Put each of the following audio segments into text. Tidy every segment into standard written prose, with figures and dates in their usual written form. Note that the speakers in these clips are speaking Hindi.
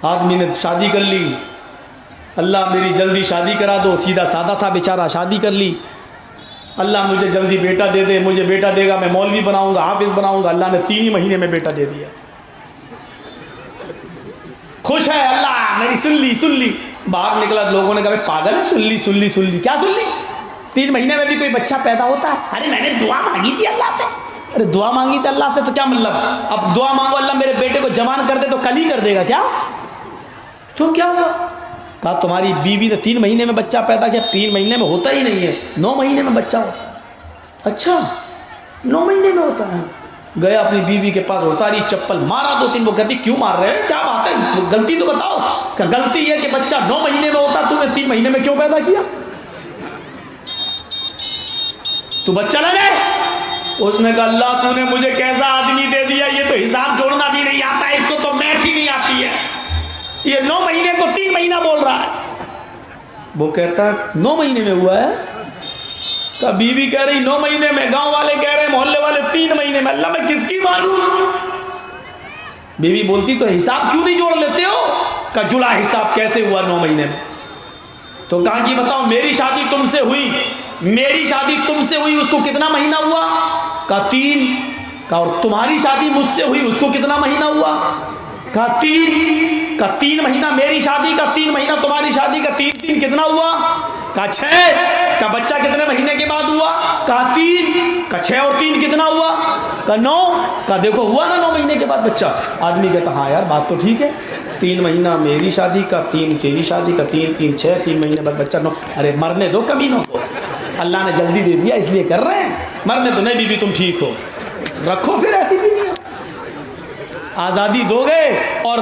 आदमी ने शादी कर ली, अल्लाह मेरी जल्दी शादी करा दो, सीधा सादा था बेचारा, शादी कर ली। अल्लाह मुझे जल्दी बेटा दे दे, मुझे बेटा देगा मैं मौलवी बनाऊंगा, हाफिज बनाऊंगा। अल्लाह ने 3 ही महीने में बेटा दे दिया। खुश है अल्लाह, मेरी सुन ली। बाहर निकला, लोगों ने कहा पागल है, सुन ली क्या सुन ली? 3 महीने में भी कोई बच्चा पैदा होता है? अरे मैंने दुआ मांगी थी अल्लाह से। अरे दुआ मांगी थी अल्लाह से तो क्या मतलब? अब दुआ मांगो अल्लाह मेरे बेटे को जवान कर दे तो कल ही कर देगा क्या? तो क्या हुआ? कहा तुम्हारी बीवी ने 3 महीने में बच्चा पैदा किया। 3 महीने में होता ही नहीं है, 9 महीने में बच्चा होता है। अच्छा 9 महीने में होता है। गया अपनी बीवी के पास, उतारी चप्पल, मारा 2-3। वो कहती क्यों मार रहे हैं, क्या बात है, गलती तो बताओ। क्या गलती है कि बच्चा 9 महीने में होता, तूने 3 महीने में क्यों पैदा किया? तू बच्चा लगे। उसने कहा अल्लाह तूने मुझे कैसा आदमी दे दिया, ये तो हिसाब जोड़ना भी नहीं आता है, इसको तो मैथ ही नहीं आती है, ये 9 महीने को 3 महीना बोल रहा है। वो कहता 9 महीने में हुआ है? का बीवी कह रही 9 महीने में, गांव वाले कह रहे हैं, मोहल्ले वाले 3 महीने में। अल्लाह मैं किसकी मानूं? बीवी बोलती तो हिसाब क्यों नहीं जोड़ लेते हो? का जुड़ा हिसाब कैसे हुआ 9 महीने में? तो कहा कि बताओ मेरी शादी तुमसे हुई, उसको कितना महीना हुआ? का 3। का और तुम्हारी शादी मुझसे हुई, उसको कितना महीना हुआ? का 3। का 3 महीना मेरी शादी का, 3 महीना तुम्हारी शादी का, 3 कितना हुआ? का 6। का बच्चा कितने महीने के बाद हुआ? का 3। का 6 और 3 कितना हुआ? का 9। का देखो हुआ ना 9 महीने के बाद बच्चा। आदमी कहता हाँ यार बात तो ठीक है, 3 महीना मेरी शादी का, 3 तेरी शादी का, 3 6, 3 महीने बाद बच्चा 9। अरे मरने दो कमीनों को, अल्लाह ने जल्दी दे दिया इसलिए कर रहे हैं। मरने तो नहीं बीबी, तुम ठीक हो, रखो फिर ऐसी बीवी। आज़ादी दोगे और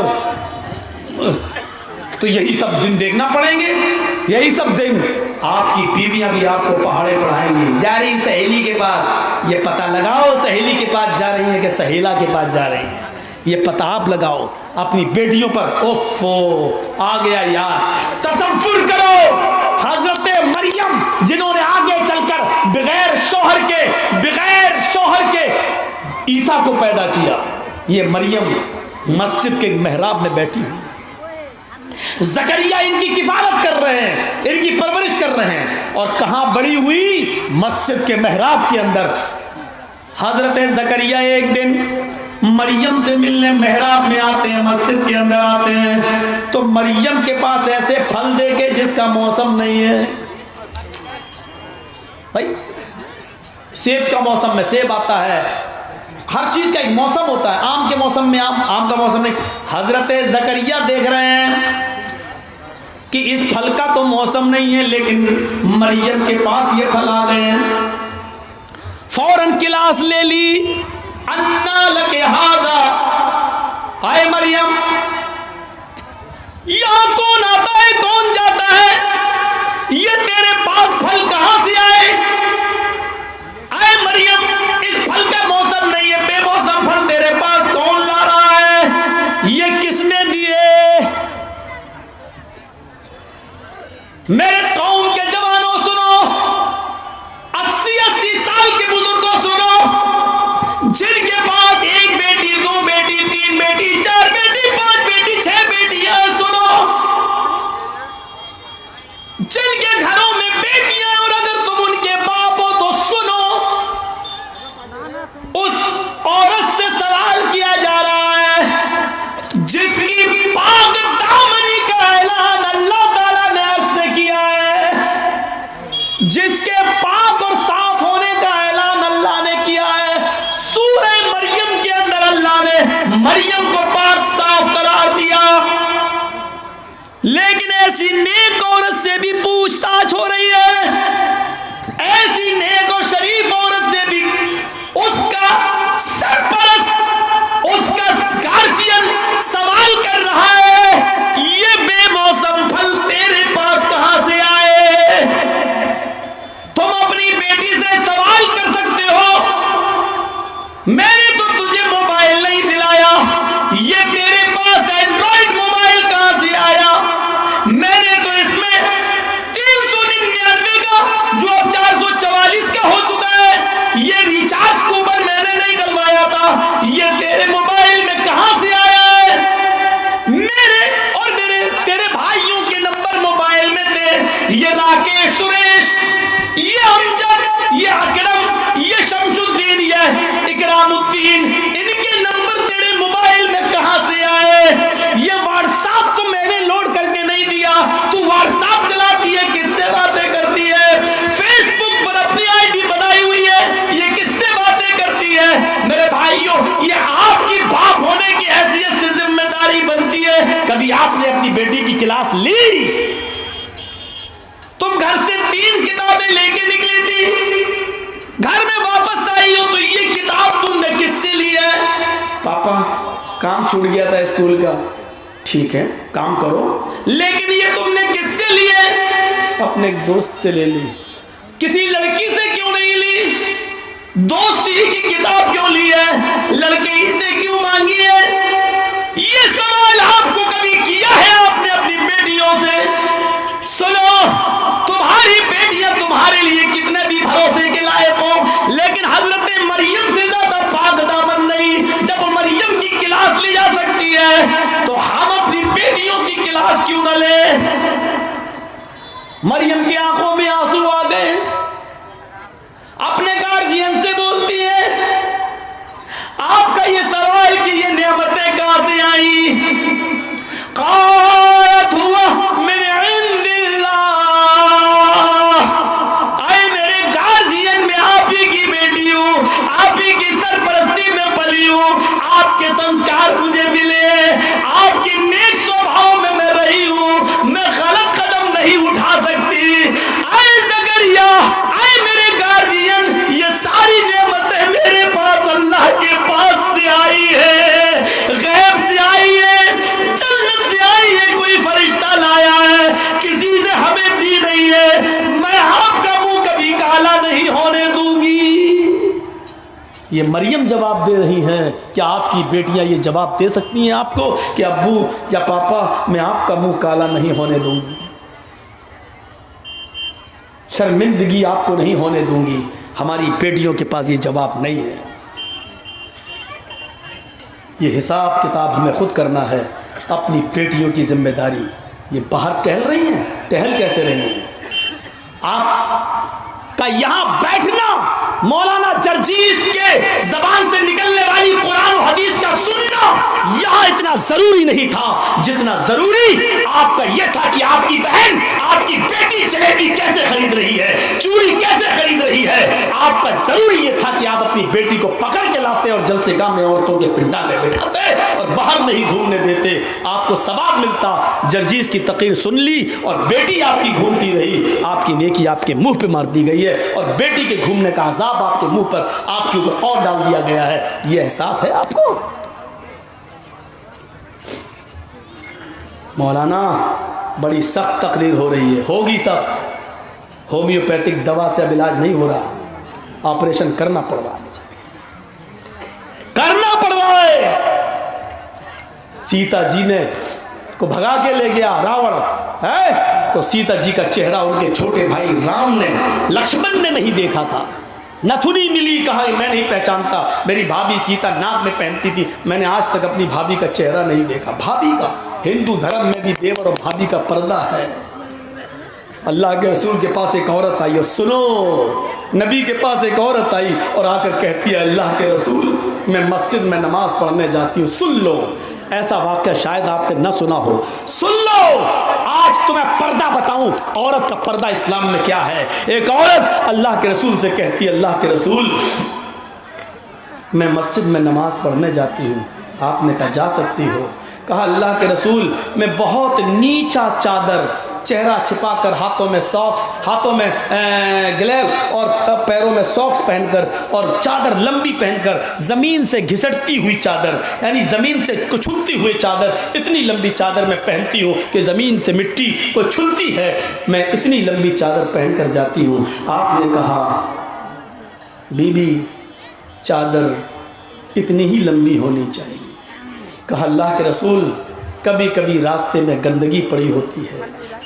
तो यही सब दिन देखना पड़ेंगे, यही सब दिन। आपकी बीवियां भी आपको पहाड़े पढ़ाएंगी। जा रही सहेली के पास, ये पता लगाओ सहेली के पास जा रही है कि सहेला के पास जा रही है, ये पता आप लगाओ अपनी बेटियों पर। ओफो आ गया यार, तसव्वुर करो हजरत मरियम जिन्होंने आगे चलकर बगैर शौहर के ईसा को पैदा किया। ये मरियम मस्जिद के मेहराब में बैठी हुई, जकरिया इनकी किफालत कर रहे हैं, इनकी परवरिश कर रहे हैं। और कहां बड़ी हुई? मस्जिद के मेहराब के अंदर। हजरत जकरिया एक दिन मरियम से मिलने मेहराब में आते हैं, मस्जिद के अंदर आते हैं, तो मरियम के पास ऐसे फल देके जिसका मौसम नहीं है। भाई सेब का मौसम में सेब आता है, हर चीज का एक मौसम होता है। आम के मौसम में आम का मौसम नहीं। हजरत जकरिया देख रहे हैं कि इस फल का तो मौसम नहीं है, लेकिन मरियम के पास ये फल आ गए हैं। फौरन क्लास ले ली, अन्ना लके हाजा, आए मरियम यहां कौन आता है कौन जाता है, ये तेरे पास फल कहां से आए? आए मरियम इस फल का मौसम नहीं है, बेमौसम फल तेरे पास कौन ला रहा है, ये किसने दिए? मेरे कौम के जवानों सुनो, 80-80 साल के बुजुर्गों सुनो, जिनके पास 1 बेटी 2 बेटी 3 बेटी 4 बेटी 5 बेटी 6 बेटियां, सुनो, जिनके घरों में बेटियां, और अगर तुम उनके बाप हो तो सुनो, उस औरत से सवाल किया जा रहा है जिसकी पाक दामनी का ऐलान अल्लाह ताला ने आपसे किया है, जिसके पाक और साफ होने का ऐलान अल्लाह ने किया है। सूरह मरियम के अंदर अल्लाह ने मरियम को पाक साफ करार दिया, लेकिन ऐसी नेक औरत से भी पूछताछ हो रही है, ऐसी नेक और शरीफ औरत से भी उसका सरपरस्त, उसका गार्जियन सवाल कर रहा है, ये बेमौसम फल तेरे पास कहां से आए? तुम अपनी बेटी से सवाल कर सकते हो, मैंने तो तुझे मोबाइल नहीं दिलाया, ये तेरे पास एंड्रॉइड मोबाइल कहां से आया? मैंने तो इसमें 399 का जो अब 444 ये राकेश, सुरेश, ये अमजद, ये अकरम, ये शमशुद्दीन, ये इकरामुद्दीन, इनके नंबर तेरे मोबाइल में कहां से आए? ये व्हाट्सएप तो मैंने लोड करके नहीं दिया, तू व्हाट्सएप चलाती है, किससे बातें करती है? फेसबुक पर अपनी आईडी बनाई हुई है, ये किससे बातें करती है? मेरे भाइयों, ये आपकी बाप होने की हैसियत से जिम्मेदारी बनती है। कभी आपने अपनी बेटी की क्लास ली? तुम घर से 3 किताबें लेके निकली थी, घर में वापस आई हो तो ये किताब तुमने किससे ली है? पापा काम छूट गया था स्कूल का। ठीक है, काम करो, लेकिन ये तुमने किससे ली है? अपने एक दोस्त से ले ली। किसी लड़की से क्यों नहीं ली? दोस्त ही की किताब क्यों ली है? लड़के ही से क्यों मांगी है? ये सवाल आपको कभी किया है आपने अपनी बेटियों से? सुनो, तुम्हारी बेटियां तुम्हारे लिए कितने भी भरोसे के लायक हो, लेकिन हजरत मरियम से ज्यादा पाक दामन नहीं। जब मरियम की क्लास ली जा सकती है तो हम अपनी बेटियों की क्लास क्यों न ले? मरियम की आंखों में आंसू आ गए, अपने गार्जियन से बोलती है, आपका ये सवाल कि ये नेमतें कहां से आई? क़ालत हुवा मिन इंदिल्लाह। आए मेरे गार्जियन, में आप ही की बेटी हूं, आप ही की सरपरस्ती में पली हूं, आपके संस्कार मुझे मिले, आपकी नेक स्वभाव में मैं रही हूं, मैं गलत कदम नहीं उठा सकती। आए ज़करिया, आए मेरे गार्जियन, ये सारी नेमतें मेरे पास अल्लाह के पास से आई है, गैब से आई है, जन्नत से आई है, कोई फरिश्ता लाया है, किसी ने हमें दी नहीं है। मैं आपका मुंह कभी काला नहीं होने दूंगी। ये मरियम जवाब दे रही हैं। क्या आपकी बेटियां ये जवाब दे सकती हैं आपको कि अब्बू या पापा, मैं आपका मुंह काला नहीं होने दूंगी, शर्मिंदगी आपको नहीं होने दूंगी? हमारी बेटियों के पास ये जवाब नहीं है। ये हिसाब किताब हमें खुद करना है। अपनी बेटियों की जिम्मेदारी, ये बाहर टहल रही हैं, टहल कैसे रही हैं? आपका यहाँ बैठना मौलाना जर्जीस के जबान से निकलने वाली कुरान और हदीस का सुनना यहाँ इतना जरूरी नहीं था जितना जरूरी आपका यह था कि आपकी बहन, आपकी बेटी जलेबी कैसे खरीद रही है, चूड़ी कैसे खरीद रही है। आपका जरूरी यह था कि आप अपनी बेटी को पकड़ के लाते और जलसेगाह में औरतों के पिंडा में बिठाते और बाहर नहीं घूमने देते, आपको सवाब मिलता। जर्जीस की तकरीर सुन ली और बेटी आपकी घूमती रही, आपकी नेकी आपके मुंह पे मार दी गई है और बेटी के घूमने का अजाब आपके मुंह पर, आपके ऊपर और डाल दिया गया है। यह एहसास है आपको? मौलाना बड़ी सख्त तकरीर हो रही है, होगी सख्त। होम्योपैथिक दवा से अब इलाज नहीं हो रहा, ऑपरेशन करना पड़ रहा है, करना पड़ रहा है। सीता जी ने को भगा के ले गया रावण है, तो सीता जी का चेहरा उनके छोटे भाई राम ने, लक्ष्मण ने नहीं देखा था। नथुनी मिली, कहा मैं नहीं पहचानता, मेरी भाभी सीता नाक में पहनती थी, मैंने आज तक अपनी भाभी का चेहरा नहीं देखा। भाभी का, हिंदू धर्म में भी देवर और भाभी का पर्दा है। अल्लाह के रसूल के पास एक औरत आई और सुनो, नबी के पास एक औरत आई और आकर कहती है अल्लाह के रसूल मैं मस्जिद में नमाज पढ़ने जाती हूँ। सुन लो, ऐसा वाक़या शायद आपने न सुना हो, सुन लो, आज तुम्हें पर्दा बताऊं औरत का पर्दा इस्लाम में क्या है। एक औरत अल्लाह के रसूल से कहती है अल्लाह के रसूल मैं मस्जिद में नमाज पढ़ने जाती हूँ। आपने कहा जा सकती हो। कहा अल्लाह के रसूल मैं बहुत नीचा चादर, चेहरा छिपाकर, हाथों में सॉक्स, हाथों में ग्लव्स और पैरों में सॉक्स पहनकर और चादर लंबी पहनकर, ज़मीन से घिसटती हुई चादर, यानी ज़मीन से कुछुलती हुई चादर, इतनी लंबी चादर मैं पहनती हूँ कि ज़मीन से मिट्टी को छुलती है, मैं इतनी लंबी चादर पहनकर जाती हूँ। आपने कहा बीबी चादर इतनी ही लंबी होनी चाहिए। कहा अल्लाह के रसूल कभी कभी रास्ते में गंदगी पड़ी होती है,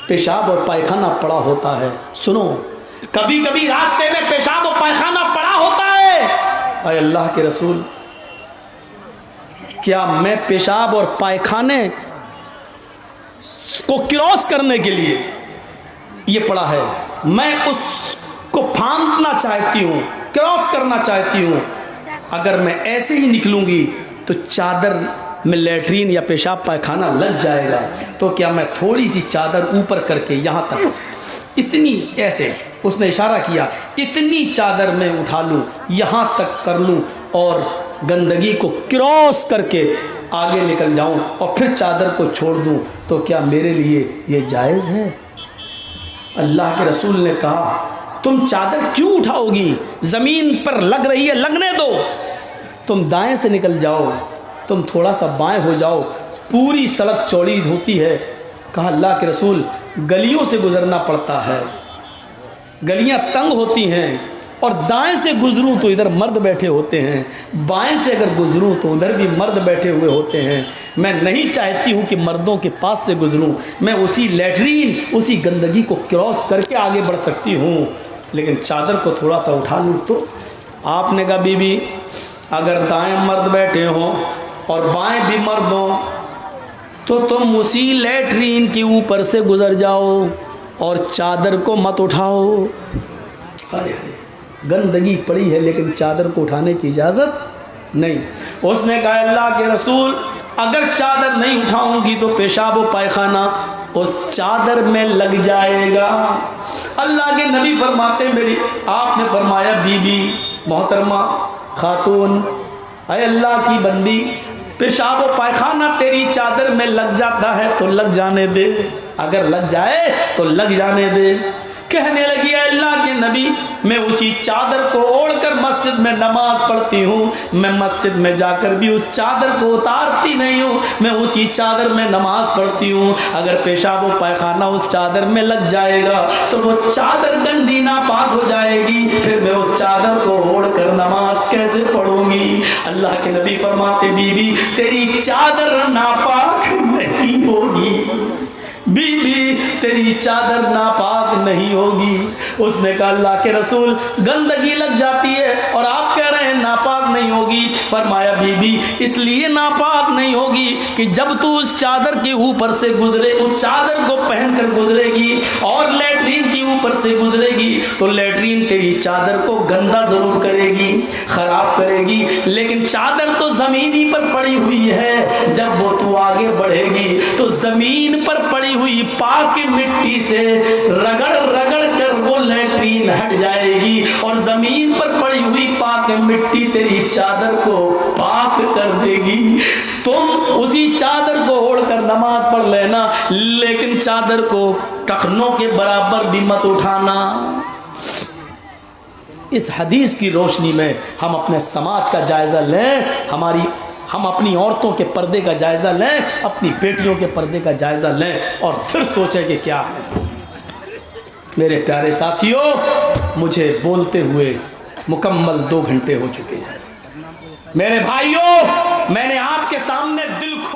पेशाब और पायखाना पड़ा होता है। सुनो, कभी कभी रास्ते में पेशाब और पायखाना पड़ा होता है। अरे अल्लाह के रसूल क्या मैं पेशाब और पायखाने को क्रॉस करने के लिए ये पड़ा है, मैं उसको फांदना चाहती हूँ, क्रॉस करना चाहती हूँ। अगर मैं ऐसे ही निकलूँगी तो चादर में लैट्रीन या पेशाब पायखाना लग जाएगा, तो क्या मैं थोड़ी सी चादर ऊपर करके यहाँ तक, इतनी, ऐसे उसने इशारा किया, इतनी चादर मैं उठा लूँ, यहाँ तक कर लूँ और गंदगी को क्रॉस करके आगे निकल जाऊँ और फिर चादर को छोड़ दूँ, तो क्या मेरे लिए ये जायज़ है? अल्लाह के रसूल ने कहा, तुम चादर क्यों उठाओगी? ज़मीन पर लग रही है, लगने दो। तुम दाएं से निकल जाओ, तुम थोड़ा सा बाएं हो जाओ, पूरी सड़क चौड़ी होती है। कहा, अल्लाह के रसूल, गलियों से गुजरना पड़ता है, गलियां तंग होती हैं, और दाएं से गुजरूं तो इधर मर्द बैठे होते हैं, बाएं से अगर गुजरूं तो उधर भी मर्द बैठे हुए होते हैं। मैं नहीं चाहती हूं कि मर्दों के पास से गुजरूं, मैं उसी लैट्रीन, उसी गंदगी को क्रॉस करके आगे बढ़ सकती हूं, लेकिन चादर को थोड़ा सा उठा लूं तो। आपने कहा, बीबी अगर दाएं मर्द बैठे हों और बाएं भी मर्द हों तो तुम उसी लैट्रीन के ऊपर से गुजर जाओ और चादर को मत उठाओ। गंदगी पड़ी है लेकिन चादर को उठाने की इजाज़त नहीं। उसने कहा, अल्लाह के रसूल, अगर चादर नहीं उठाऊंगी तो पेशाब व पायखाना उस चादर में लग जाएगा। अल्लाह के नबी फरमाते, मेरी आपने फरमाया, बीबी मोहतरमा खातून, अय अल्लाह की बंदी, पेशाब व पायखाना तेरी चादर में लग जाता है तो लग जाने दे, अगर लग जाए तो लग जाने दे। कहने लगी, अल्लाह के नबी, मैं उसी चादर को ओढ़कर मस्जिद में नमाज पढ़ती हूँ, मैं मस्जिद में जाकर भी उस चादर को उतारती नहीं हूँ, मैं उसी चादर में नमाज पढ़ती हूँ। अगर पेशाब व पायखाना उस चादर में लग जाएगा तो वो चादर गंदी नापाक हो जाएगी, फिर मैं उस चादर को ओढ़कर नमाज कैसे पढ़ूंगी? अल्लाह के नबी फरमाते, बीबी तेरी चादर नापाक नहीं होगी, बीबी तेरी चादर नापाक नहीं होगी। उसने कहा, अल्लाह के रसूल, गंदगी लग जाती है और आप कह रहे हैं नापाक नहीं होगी। फरमाया, बीबी इसलिए नापाक नहीं होगी कि जब तू उस चादर के ऊपर से गुजरे, उस चादर को पहनकर गुजरेगी और लैट्रीन के ऊपर से गुजरेगी तो लैट्रीन तेरी चादर को गंदा जरूर करेगी, खराब करेगी, लेकिन चादर तो जमीनी पर पड़ी हुई है। जब वो तू आगे बढ़ेगी तो जमीन पर पड़ी हुई पाक मिट्टी से रगड़ रगड़ कर वो लैट्रीन हट जाएगी और जमीन पर पड़ी हुई पाक मिट्टी तेरी चादर को पाक कर देगी। तुम उसी चादर को ओढ़कर नमाज पढ़ लेना, लेकिन चादर को टखनों के बराबर भी मत उठाना। इस हदीस की रोशनी में हम अपने समाज का जायजा लें, हम अपनी औरतों के पर्दे का जायज़ा लें, अपनी बेटियों के पर्दे का जायज़ा लें और फिर सोचें कि क्या है। मेरे प्यारे साथियों, मुझे बोलते हुए मुकम्मल 2 घंटे हो चुके हैं। मेरे भाइयों, मैंने आपके सामने दिल खोल